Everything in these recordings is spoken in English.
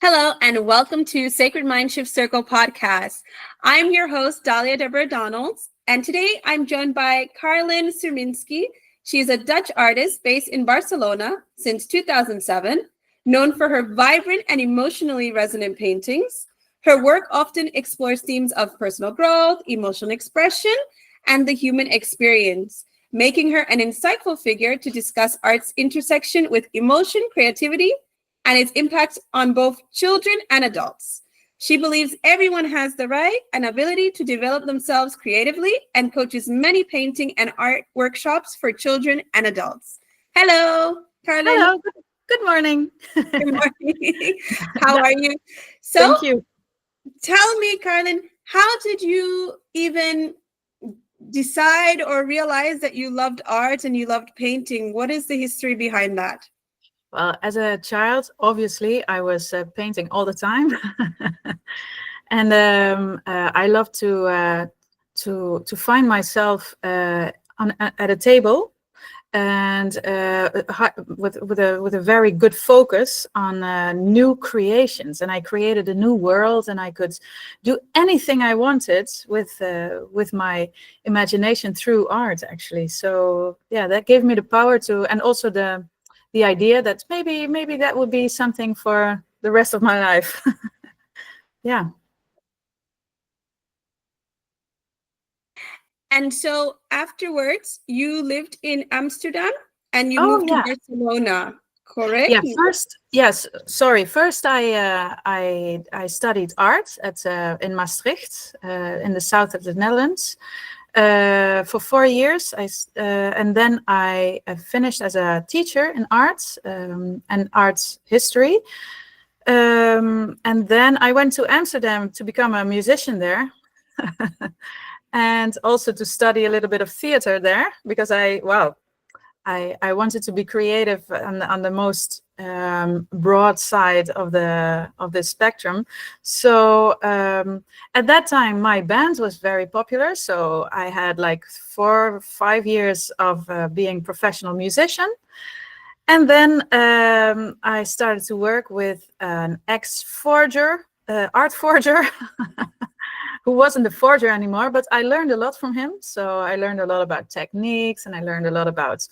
Hello, and welcome to Sacred Mindshift Circle podcast. I'm your host, Dalia Deborah Donalds, and today I'm joined by Karlijn Surminski. She is a Dutch artist based in Barcelona since 2007, known for her vibrant and emotionally resonant paintings. Her work often explores themes of personal growth, emotional expression, and the human experience, making her an insightful figure to discuss art's intersection with emotion, creativity, and its impact on both children and adults. She believes everyone has the right and ability to develop themselves creatively and coaches many painting and art workshops for children and adults. Hello, Karlijn. Hello, good morning. Good morning. How are you? So, Thank you. tell me, Karlijn, how did you even decide or realize that you loved art and you loved painting? What is the history behind that? Well, as a child, obviously, I was painting all the time, and I love to find myself at a table, and with a very good focus on new creations. And I created a new world, and I could do anything I wanted with my imagination through art, actually. So yeah, that gave me the power to, and also the idea that maybe that would be something for the rest of my life. Yeah. And so afterwards, you lived in Amsterdam and you Oh moved to yeah. Barcelona, correct? Yeah. First, yes. Sorry. First, I studied art at in Maastricht, in the south of the Netherlands, for 4 years. And then I finished as a teacher in art and arts history. And then I went to Amsterdam to become a musician there. And also to study a little bit of theater there, because I wanted to be creative on the most broad side of the spectrum. So at that time, my band was very popular. So I had like 4 or 5 years of being professional musician. And then I started to work with an ex-forger, art forger, who wasn't a forger anymore, but I learned a lot from him. So I learned a lot about techniques, and I learned a lot about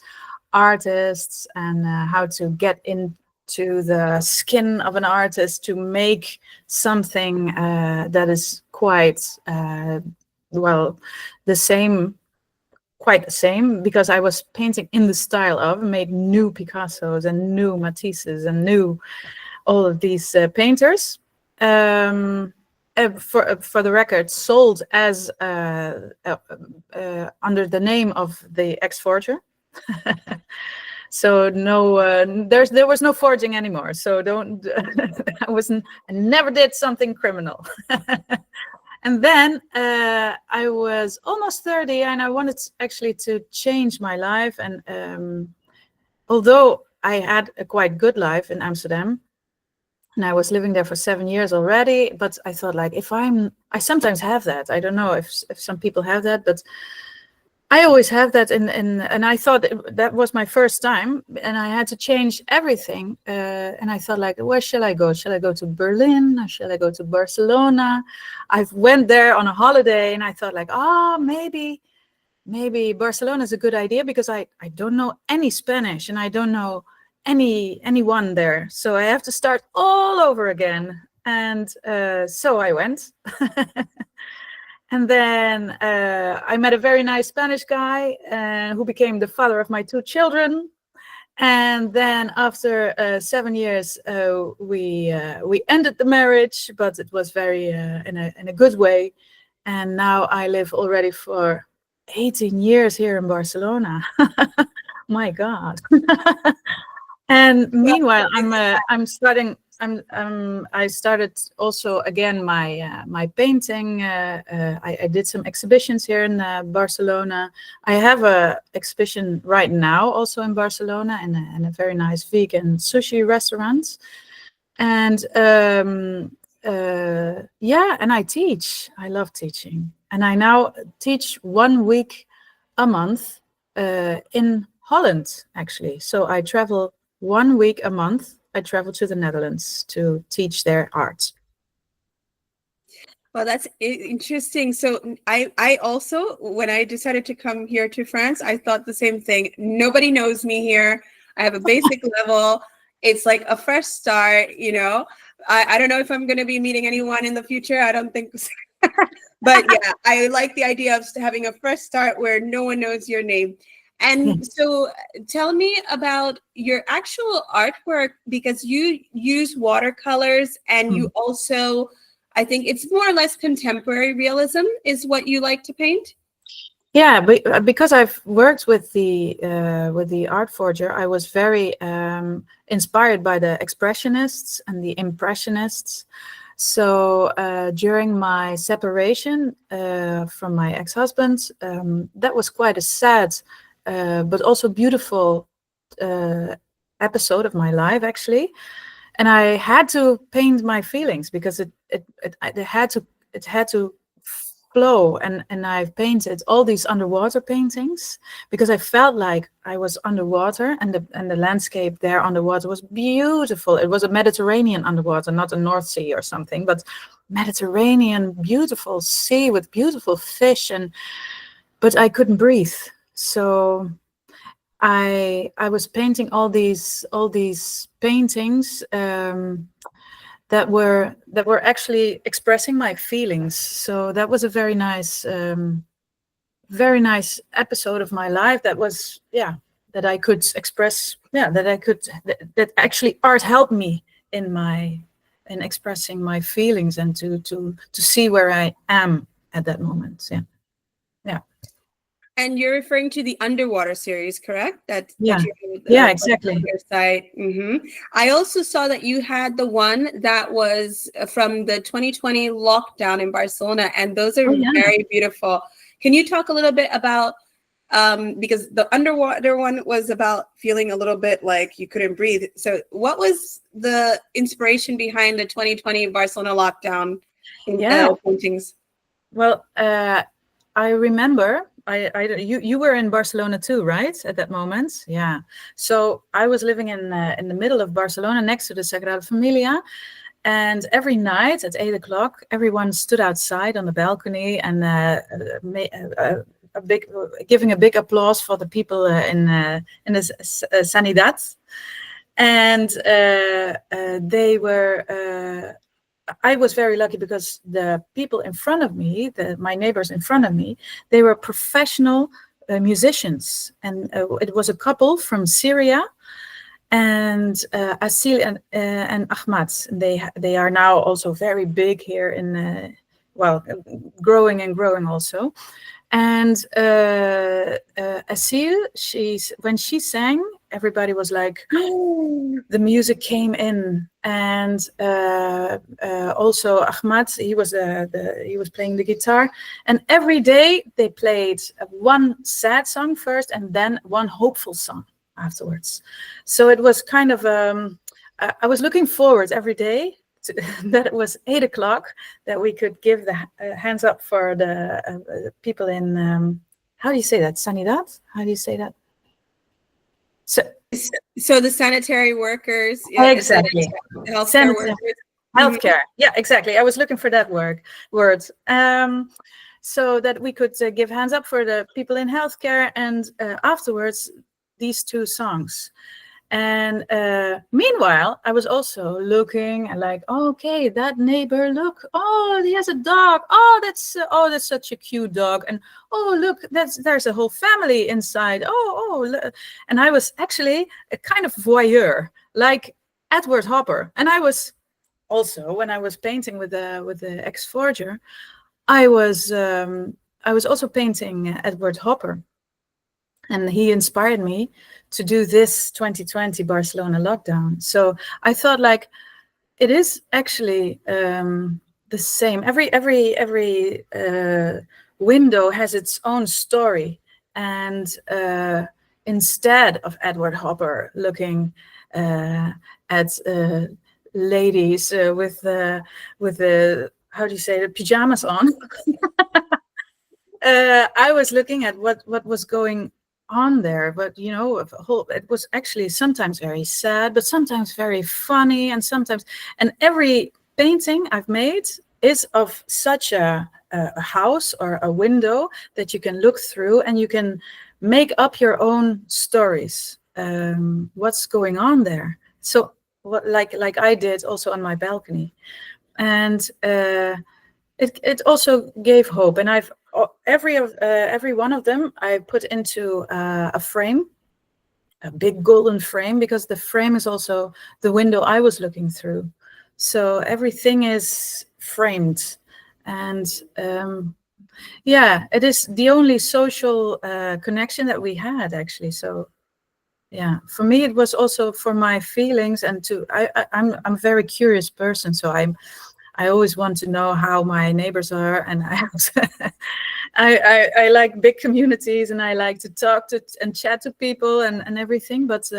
artists and how to get into the skin of an artist to make something that is quite, the same, quite the same, because I was painting in the style of, made new Picassos and new Matisses and new all of these painters. For the record, sold as under the name of the ex-forger. So no, there was no forging anymore. So don't. I never did something criminal. And then I was almost 30, and I wanted actually to change my life. And although I had a quite good life in Amsterdam, and I was living there for 7 years already, but I thought, like, I sometimes have that. I don't know if some people have that, but I always have that. And I thought that was my first time, and I had to change everything. And I thought, like, where shall I go? Shall I go to Berlin? Or shall I go to Barcelona? I went there on a holiday, and I thought, like, maybe Barcelona is a good idea, because I don't know any Spanish, and I don't know anyone there, so I have to start all over again. And so I went. And then I met a very nice Spanish guy who became the father of my 2 children. And then after 7 years, we ended the marriage, but it was very in a good way. And now I live already for 18 years here in Barcelona. My God. And meanwhile, I started also again my painting. I did some exhibitions here in Barcelona. I have a exhibition right now also in Barcelona, in a very nice vegan sushi restaurant. And and I teach. I love teaching, and I now teach 1 week a month in Holland, actually. So I travel 1 week a month I traveled to the Netherlands to teach their art. Well, that's interesting. So I also, when I decided to come here to France, I thought the same thing. Nobody knows me here. I have a basic level. It's like a fresh start, you know. I don't know if I'm going to be meeting anyone in the future. I don't think so. But yeah, I like the idea of having a fresh start where no one knows your name. And so tell me about your actual artwork, because you use watercolors and you also, I think it's more or less contemporary realism is what you like to paint. Yeah, but because I've worked with the art forger, I was very inspired by the expressionists and the impressionists. So during my separation from my ex-husband, that was quite a sad but also beautiful episode of my life, actually. And I had to paint my feelings because it had to flow, and I've painted all these underwater paintings because I felt like I was underwater, and the landscape there underwater was beautiful. It was a Mediterranean underwater, not a North Sea or something, but Mediterranean, beautiful sea with beautiful fish, but I couldn't breathe. So I was painting all these paintings that were actually expressing my feelings. So that was a very nice episode of my life. That was that I could express. That actually art helped me in expressing my feelings and to see where I am at that moment. Yeah. And you're referring to the Underwater series, correct? That Yeah. you Exactly. on your site. I also saw that you had the one that was from the 2020 lockdown in Barcelona, and those are very beautiful. Can you talk a little bit about, because the underwater one was about feeling a little bit like you couldn't breathe. So what was the inspiration behind the 2020 Barcelona lockdown in paintings? Well, I remember you were in Barcelona too, right? At that moment, yeah. So I was living in the middle of Barcelona, next to the Sagrada Familia, and every night at 8 o'clock, everyone stood outside on the balcony and giving a big applause for the people in the Sanidad, and they were. I was very lucky because the people in front of me, my neighbors in front of me, they were professional musicians, and it was a couple from Syria, and Asil and Ahmad. They are now also very big here in growing and growing also. And Asil, when she sang, everybody was like, oh, the music came in, and also Ahmad, he was playing the guitar, and every day they played one sad song first, and then one hopeful song afterwards. So it was kind of I was looking forward every day that it was 8 o'clock, that we could give the hands up for the people in how do you say that? Sanidad? How do you say that? So the sanitary workers, exactly. Healthcare workers. Healthcare, yeah, exactly. I was looking for that word. So that we could give hands up for the people in healthcare, and afterwards these two songs. And meanwhile, I was also looking and like, okay, that neighbor, look, oh, he has a dog. Oh, that's such a cute dog. And oh, look, there's a whole family inside. And I was actually a kind of voyeur, like Edward Hopper. And I was also, when I was painting with the ex-forger, I was also painting Edward Hopper. And he inspired me to do this 2020 Barcelona lockdown. So I thought, like, it is actually the same. Every window has its own story. And instead of Edward Hopper looking at ladies with the how do you say, the pajamas on, I was looking at what was going on there, but it was actually sometimes very sad, but sometimes very funny, and every painting I've made is of such a house or a window that you can look through and you can make up your own stories, what's going on there. So like I did also on my balcony, and it also gave hope. And I've every one of them I put into a frame, a big golden frame, because the frame is also the window I was looking through. So everything is framed, and it is the only social connection that we had, actually. So yeah, for me it was also for my feelings, and I'm a very curious person, so I always want to know how my neighbors are, and I like big communities, and I like to talk to and chat to people and everything. But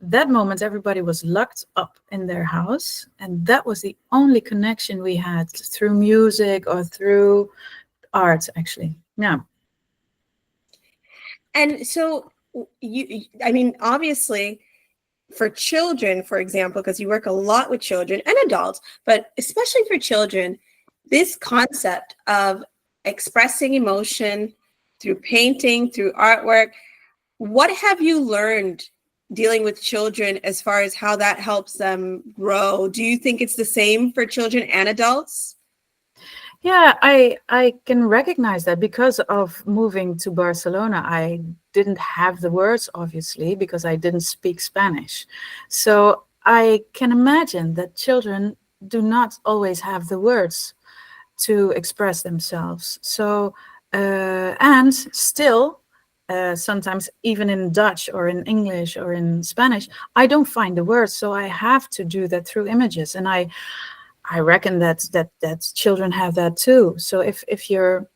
that moment, everybody was locked up in their house, and that was the only connection we had through music or through art, actually. Yeah. And so I mean, obviously, for children, for example, because you work a lot with children and adults, but especially for children, this concept of expressing emotion through painting, through artwork, what have you learned dealing with children as far as how that helps them grow? Do you think it's the same for children and adults? Yeah, I can recognize that because of moving to Barcelona. I didn't have the words, obviously, because I didn't speak Spanish. So I can imagine that children do not always have the words to express themselves. So, and still, sometimes even in Dutch or in English or in Spanish, I don't find the words. So I have to do that through images. And I reckon that children have that too. So if you're,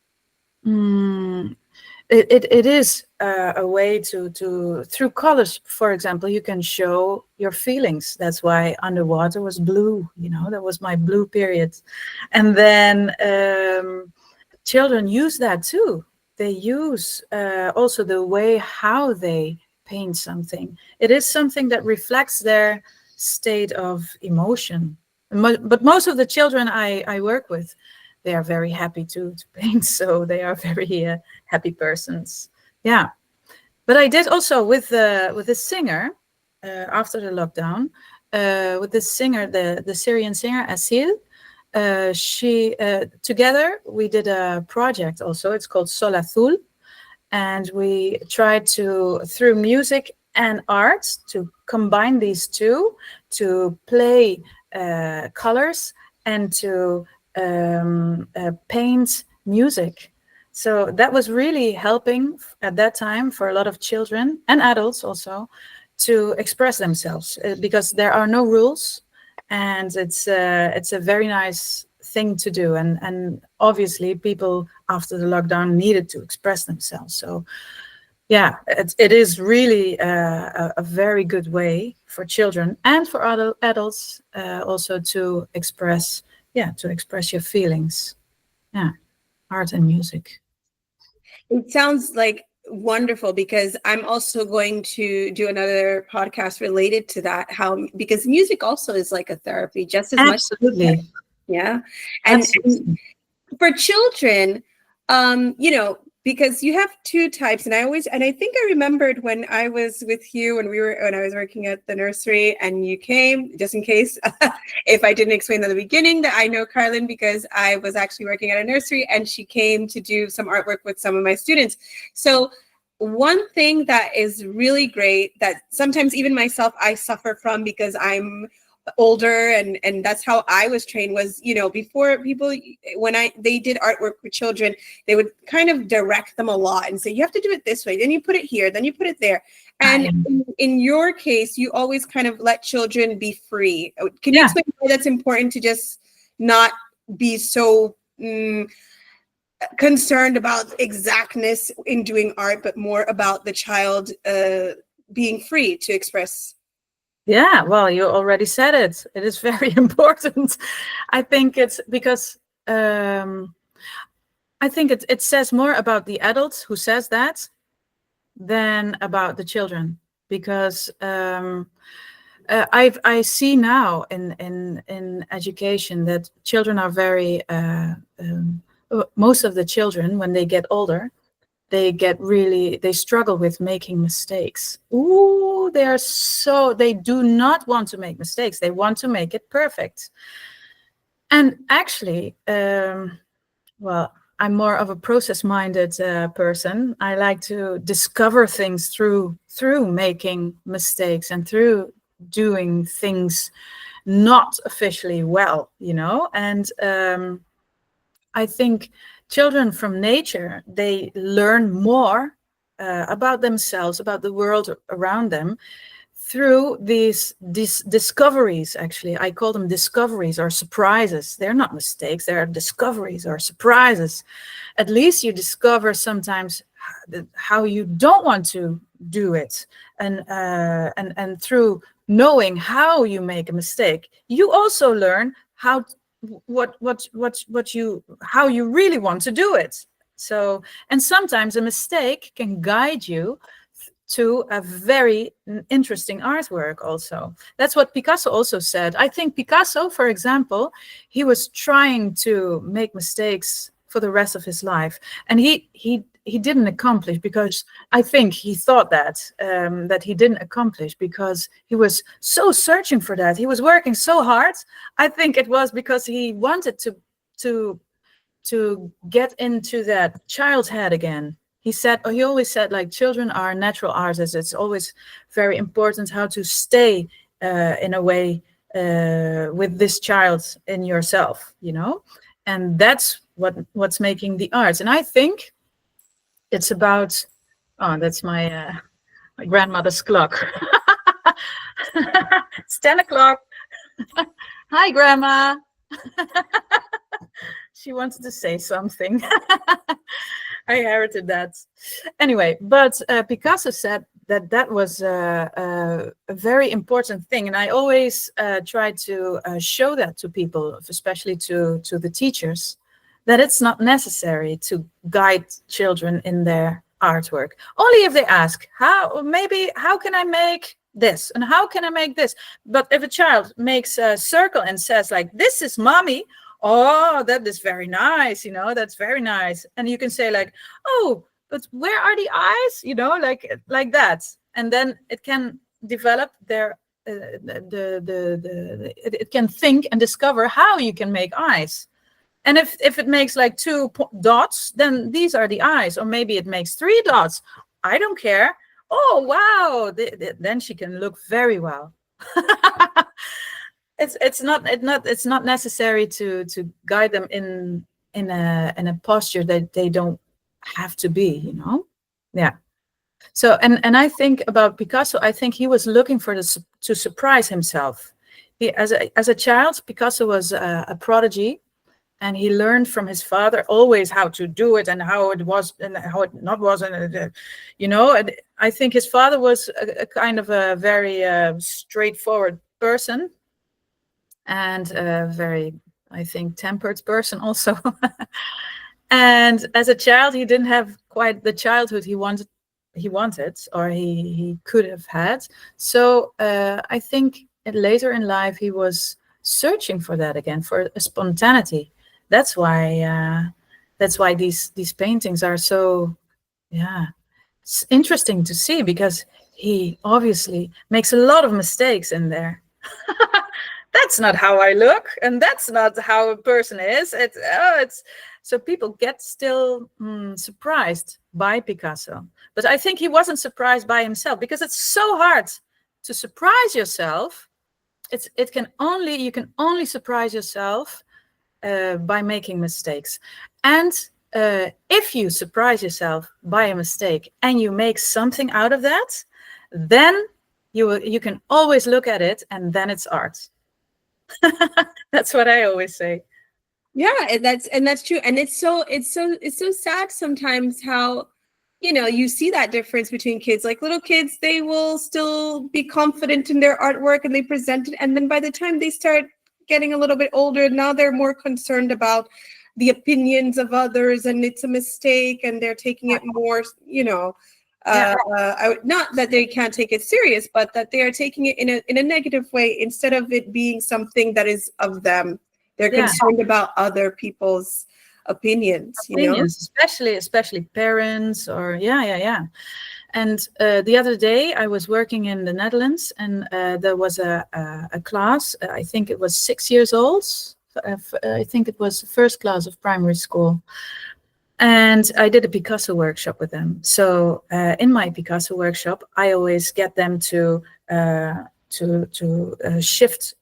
it is a way to through colors, for example, you can show your feelings. That's why Underwater was blue. That was my blue period. And then children use that too. They use also the way how they paint something. It is something that reflects their state of emotion. But most of the children I work with, they are very happy to paint, so they are very happy persons. Yeah, but I did also with this singer after the lockdown, with this singer, the Syrian singer Asil. She together we did a project also. It's called Sol Azul, and we tried to, through music and art, to combine these two, to play colors and to paint music. So that was really helping at that time for a lot of children and adults also to express themselves, because there are no rules, and it's a very nice thing to do. And obviously people after the lockdown needed to express themselves. So yeah, it is really a very good way for children and for adults also to express your feelings. Yeah, art and music. It sounds like wonderful, because I'm also going to do another podcast related to that, because music also is like a therapy just as much. Absolutely. Yeah. And for children, because you have two types, and I think I remembered when I was with you when I was working at the nursery, and you came, just in case if I didn't explain at the beginning, that I know Karlijn because I was actually working at a nursery, and she came to do some artwork with some of my students. So one thing that is really great that sometimes even myself I suffer from, because I'm older and that's how I was trained, was before people, when they did artwork with children, they would kind of direct them a lot and say, you have to do it this way, then you put it here, then you put it there. And in your case, you always kind of let children be free. Can you explain why that's important, to just not be so concerned about exactness in doing art, but more about the child being free to express? Yeah, well, you already said it. It is very important. I think it's because I think it says more about the adult who says that than about the children, because I see now in education that children are very most of the children, when they get older, they struggle with making mistakes. Ooh, they do not want to make mistakes. They want to make it perfect. And actually, well, I'm more of a process-minded person. I like to discover things through making mistakes and through doing things not officially well, And I think children from nature, they learn more about themselves, about the world around them, through these discoveries. Actually, I call them discoveries or surprises. They're not mistakes, they're discoveries or surprises. At least you discover sometimes how you don't want to do it, and through knowing how you make a mistake, you also learn how you really want to do it. So, and sometimes a mistake can guide you to a very interesting artwork also. That's what Picasso also said. I think Picasso, for example, he was trying to make mistakes for the rest of his life, and he didn't accomplish, because I think he thought that he didn't accomplish because he was so searching for that. He was working so hard. I think it was because he wanted to get into that child's head again. He always said, like, children are natural artists. It's always very important how to stay in a way with this child in yourself, and that's what's making the arts. And I think it's about, oh, that's my grandmother's clock. It's 10 o'clock. Hi, Grandma. She wanted to say something. I inherited that. Anyway, but Picasso said that was a very important thing. And I always try to show that to people, especially to the teachers, that it's not necessary to guide children in their artwork. Only if they ask, how can I make this? And how can I make this? But if a child makes a circle and says, like, this is mommy, oh, that is very nice, that's very nice. And you can say, like, oh, but where are the eyes? Like that. And then it can develop their, it can think and discover how you can make eyes. And if it makes like 2 dots, then these are the eyes. Or maybe it makes 3 dots. I don't care. Oh, wow. Then she can look very well. It's not necessary to guide them in a posture that they don't have to be, Yeah. So and I think about Picasso, I think he was looking to surprise himself. As a child, Picasso was a prodigy, and he learned from his father always how to do it and how it was and how it not was, and And I think his father was a kind of a very straightforward person. And a very, I think, tempered person also. And as a child, he didn't have quite the childhood he wanted, or he could have had. So I think later in life he was searching for that again, for a spontaneity. That's why these paintings are so, it's interesting to see, because he obviously makes a lot of mistakes in there. That's not how I look, and that's not how a person is. It's so people get still surprised by Picasso, but I think he wasn't surprised by himself, because it's so hard to surprise yourself. You can only surprise yourself by making mistakes, and if you surprise yourself by a mistake and you make something out of that, then you can always look at it, and then it's art. That's what I always say. Yeah, and that's true. And it's so sad sometimes how, you see that difference between kids. Like, little kids, they will still be confident in their artwork and they present it. And then by the time they start getting a little bit older, now they're more concerned about the opinions of others, and it's a mistake, and they're taking it more, Not that they can't take it serious, but that they are taking it in a negative way instead of it being something that is of them. They're concerned about other people's opinions, especially parents or And the other day I was working in the Netherlands, and there was a class. I think it was 6 years old. I think it was the first class of primary school. And I did a Picasso workshop with them. So in my Picasso workshop, I always get them to shift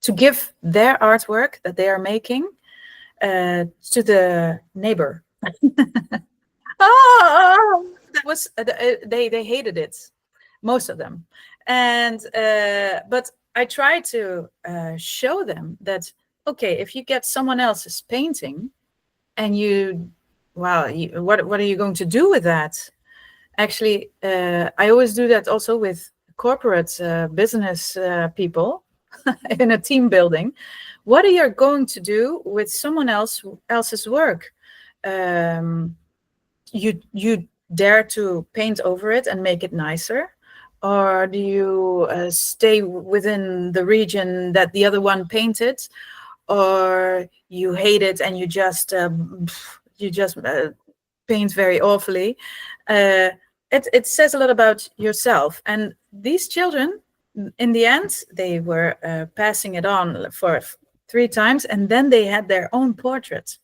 to give their artwork that they are making to the neighbor. That was they hated it, most of them, and but I try to show them that okay, if you get someone else's painting and what are you going to do with that? Actually, I always do that also with corporate business people in a team building. What are you going to do with someone else's work? You dare to paint over it and make it nicer, or do you stay within the region that the other one painted, or you hate it and you just paint very awfully? It says a lot about yourself. And these children, in the end, they were passing it on for 3 times, and then they had their own portrait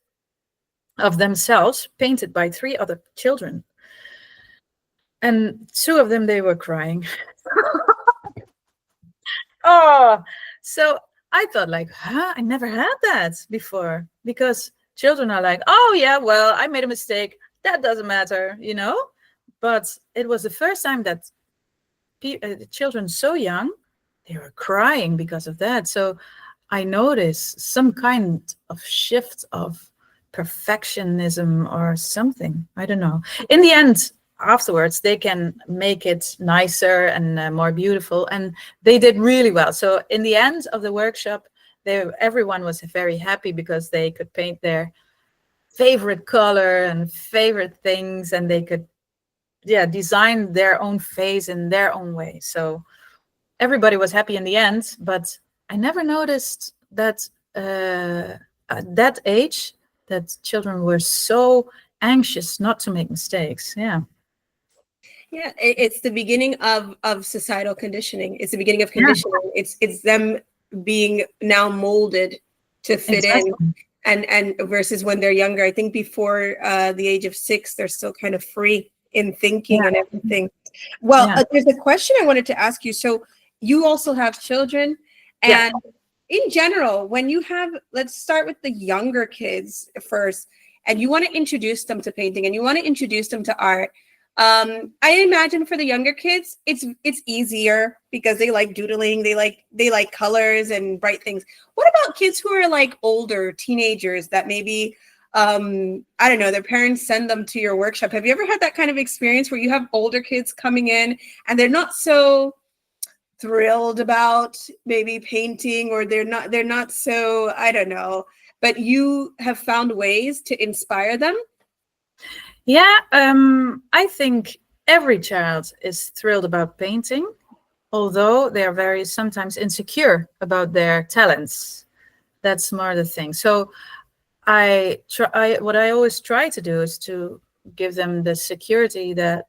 of themselves painted by 3 other children. And 2 of them, they were crying. So I thought like, I never had that before, because children are like, oh yeah, well, I made a mistake. That doesn't matter, But it was the first time that children so young, they were crying because of that. So I noticed some kind of shift of perfectionism or something. I don't know. In the end, afterwards, they can make it nicer and more beautiful. And they did really well. So in the end of the workshop, everyone was very happy because they could paint their favorite color and favorite things, and they could design their own face in their own way. So everybody was happy in the end. But I never noticed that at that age that children were so anxious not to make mistakes. It's the beginning of societal conditioning. It's the beginning of conditioning. It's them being now molded to fit in. And versus when they're younger, I think before the age of 6, they're still kind of free in thinking and everything. Well, there's a question I wanted to ask you. So you also have children, and in general, when you have, let's start with the younger kids first, and you want to introduce them to painting and you want to introduce them to art. I imagine for the younger kids, it's easier because they like doodling, they like colors and bright things. What about kids who are like older teenagers that maybe I don't know, their parents send them to your workshop? Have you ever had that kind of experience where you have older kids coming in and they're not so thrilled about maybe painting, or they're not so, I don't know, but you have found ways to inspire them? I think every child is thrilled about painting, although they are very sometimes insecure about their talents. That's more the thing. So what I always try to do is to give them the security that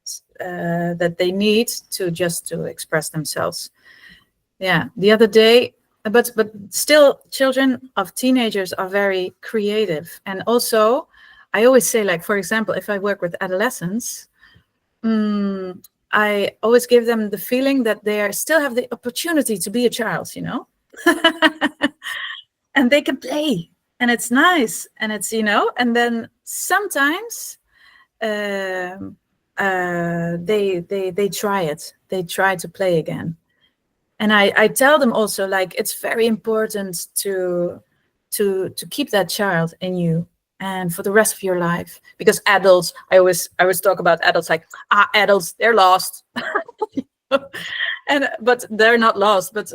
they need to express themselves. The other day, but still, children of teenagers are very creative. And also, I always say, like, for example, if I work with adolescents, I always give them the feeling that they still have the opportunity to be a child, and they can play, and it's nice, and it's, and then sometimes they try it. They try to play again. And I tell them also, like, it's very important to keep that child in you and for the rest of your life, because adults, I always talk about adults like, adults, they're lost. But they're not lost. But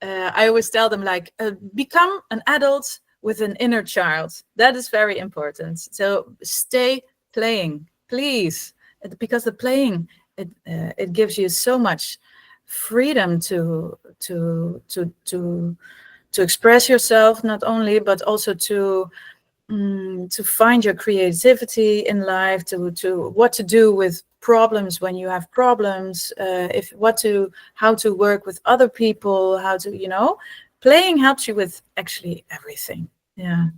I always tell them, like, become an adult with an inner child. That is very important. So stay playing, please. because the playing, it gives you so much freedom to express yourself, not only, but also to find your creativity in life, to what to do with problems when you have problems, how to work with other people, how to, playing helps you with actually everything. Yeah.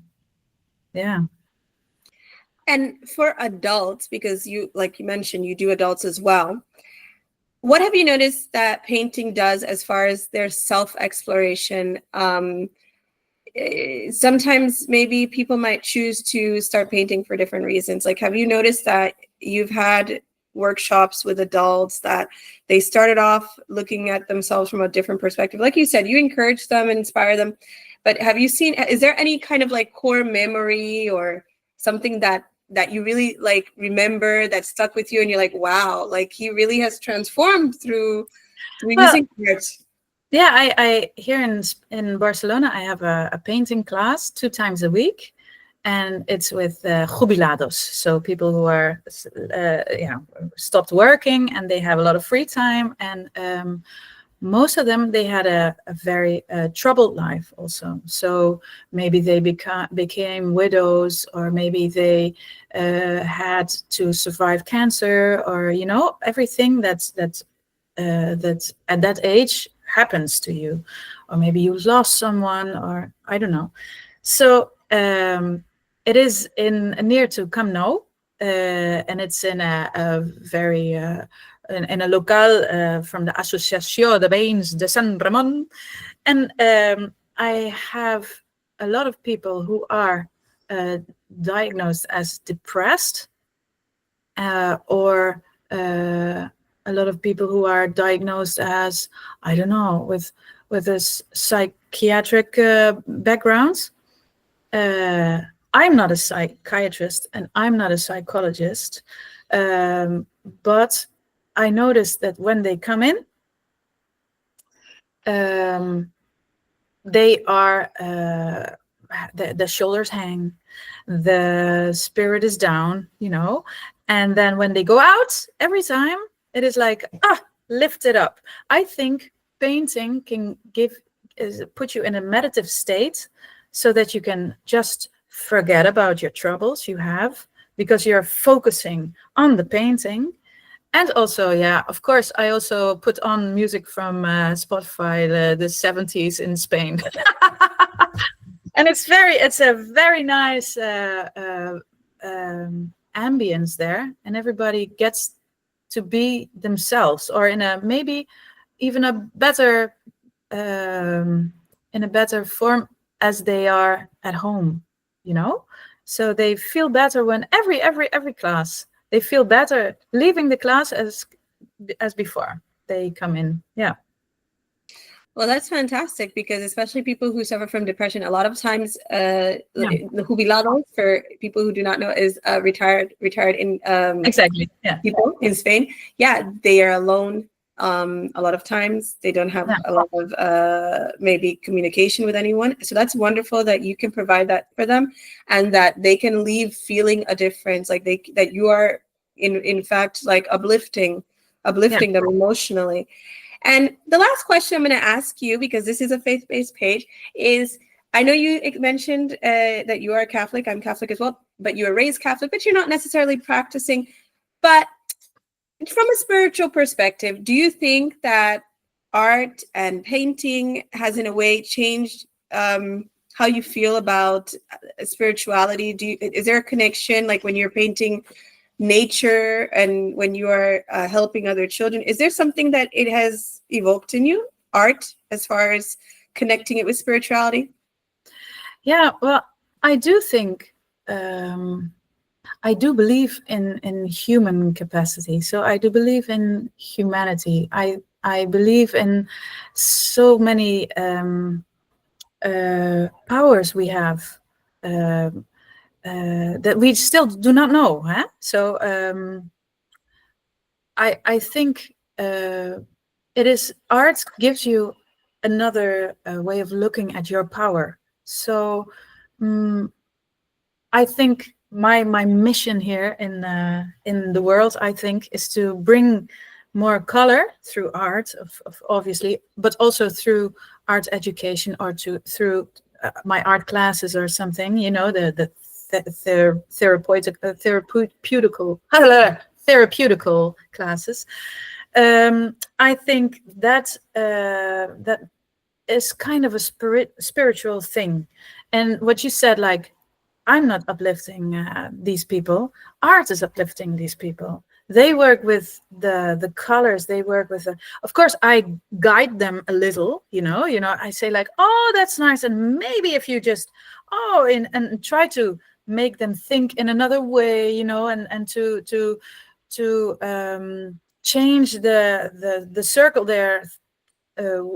And for adults, because you, like you mentioned, you do adults as well, what have you noticed that painting does as far as their self-exploration? Sometimes maybe people might choose to start painting for different reasons. Like, have you noticed that you've had workshops with adults that they started off looking at themselves from a different perspective? Like you said, you encourage them and inspire them, but have you seen, is there any kind of like core memory or something that you really like remember that stuck with you and you're like, wow, like he really has transformed through using art? Yeah, I here in Barcelona, I have a painting class 2 times a week, and it's with jubilados, so people who are stopped working and they have a lot of free time, and most of them, they had a very troubled life also. So maybe they became widows, or maybe they had to survive cancer, or everything that's at that age happens to you, or maybe you lost someone, or I don't know. So it is near to Camp Nou, and it's in a very in a local from the Associació de Veïns de Sant Ramon, and I have a lot of people who are diagnosed as depressed, or a lot of people who are diagnosed as, I don't know, with a psychiatric background. I'm not a psychiatrist and I'm not a psychologist, but I noticed that when they come in, they are the shoulders hang, the spirit is down, and then when they go out, every time it is like, lift it up. I think painting can put you in a meditative state, so that you can just forget about your troubles you have, because you're focusing on the painting. And also, of course, I also put on music from Spotify, the 70s in Spain. And it's a very nice ambience there, and everybody gets to be themselves, or in a maybe even a better in a better form as they are at home, so they feel better when every class, they feel better leaving the class as before they come in. Well, that's fantastic, because especially people who suffer from depression, a lot of times, the jubilados, for people who do not know, is retired in Exactly. people in Spain. They are alone. A lot of times they don't have a lot of maybe communication with anyone. So that's wonderful that you can provide that for them, and that they can leave feeling a difference, like that you are in fact like uplifting them emotionally. And the last question I'm going to ask you, because this is a faith-based page, is, I know you mentioned that you are Catholic. I'm Catholic as well, but you were raised Catholic, but you're not necessarily practicing. But from a spiritual perspective, do you think that art and painting has in a way changed how you feel about spirituality? Is there a connection, like when you're painting nature and when you are helping other children? Is there something that it has evoked in you, art, as far as connecting it with spirituality? Well, I do think I do believe in human capacity. So I do believe in humanity. I believe in so many powers we have that we still do not know. So I think it is, art gives you another way of looking at your power. So I think my mission here in the world, I think, is to bring more color through art, of obviously, but also through art education, or through my art classes or something. You know, the therapeutical classes. I think that that is kind of a spiritual thing. And what you said, like, I'm not uplifting these people. Art is uplifting these people. They work with the colors. They work with of course, I guide them a little. You know. I say like, oh, that's nice, and maybe if you just and try to make them think in another way. You know, and to change the circle they're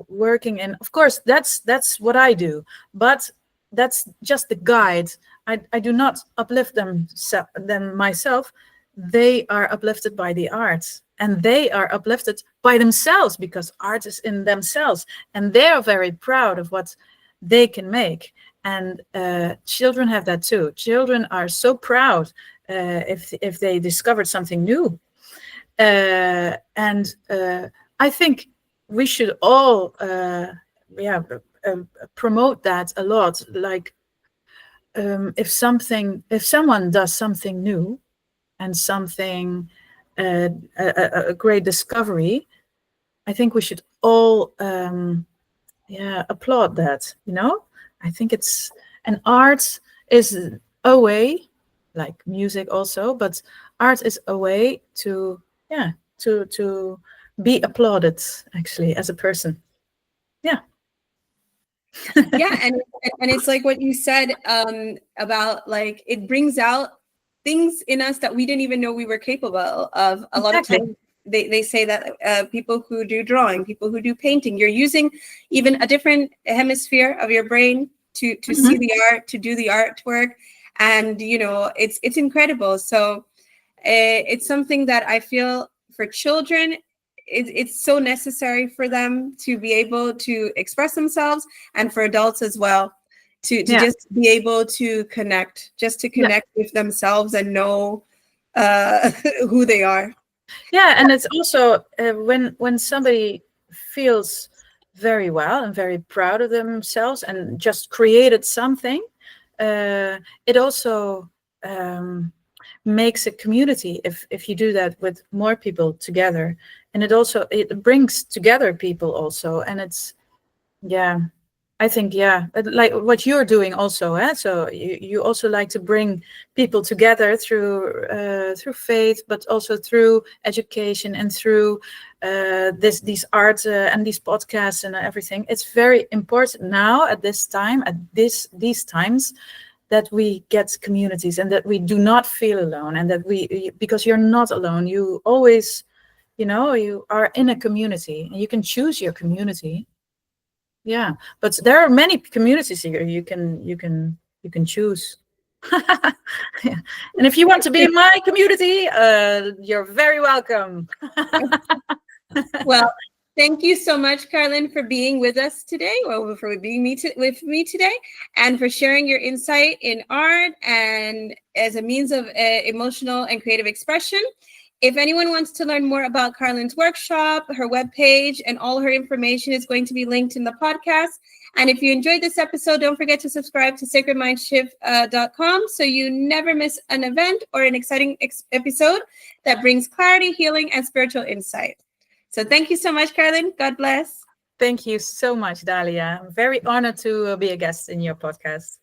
working in. Of course, that's what I do, but that's just the guide. I do not uplift them myself. They are uplifted by the art, and they are uplifted by themselves, because art is in themselves, and they are very proud of what they can make. And children have that too. Children are so proud if they discovered something new. And I think we should all promote that a lot. Like, if someone does something new and something a great discovery, I think we should all applaud that. You know, I think it's an art is a way, like music also, but art is a way to be applauded, actually, as a person. Yeah. Yeah, and it's like what you said about, like, it brings out things in us that we didn't even know we were capable of. A lot of times they say that people who do drawing, people who do painting, you're using even a different hemisphere of your brain to see the art, to do the artwork, and it's incredible. So it's something that I feel for children, it's so necessary for them to be able to express themselves, and for adults as well, to just be able to connect with themselves and know who they are. Yeah, and it's also when somebody feels very well and very proud of themselves and just created something, it also makes a community if you do that with more people together. And it brings together people also. And it's, I think, like what you're doing also. So you also like to bring people together through faith, but also through education and through these art and these podcasts and everything. It's very important now at this time, at these times, that we get communities and that we do not feel alone, and that because you're not alone, you always, you are in a community, and you can choose your community. Yeah, but there are many communities here you can choose. Yeah. And if you want to be in my community, you're very welcome. Well, thank you so much, Karlijn, for being with us today, or for being with me today, and for sharing your insight in art and as a means of emotional and creative expression. If anyone wants to learn more about Karlijn's workshop, her webpage, and all her information is going to be linked in the podcast. And if you enjoyed this episode, don't forget to subscribe to sacredmindshift.com so you never miss an event or an exciting episode that brings clarity, healing, and spiritual insight. So thank you so much, Karlijn. God bless. Thank you so much, Dalia. I'm very honored to be a guest in your podcast.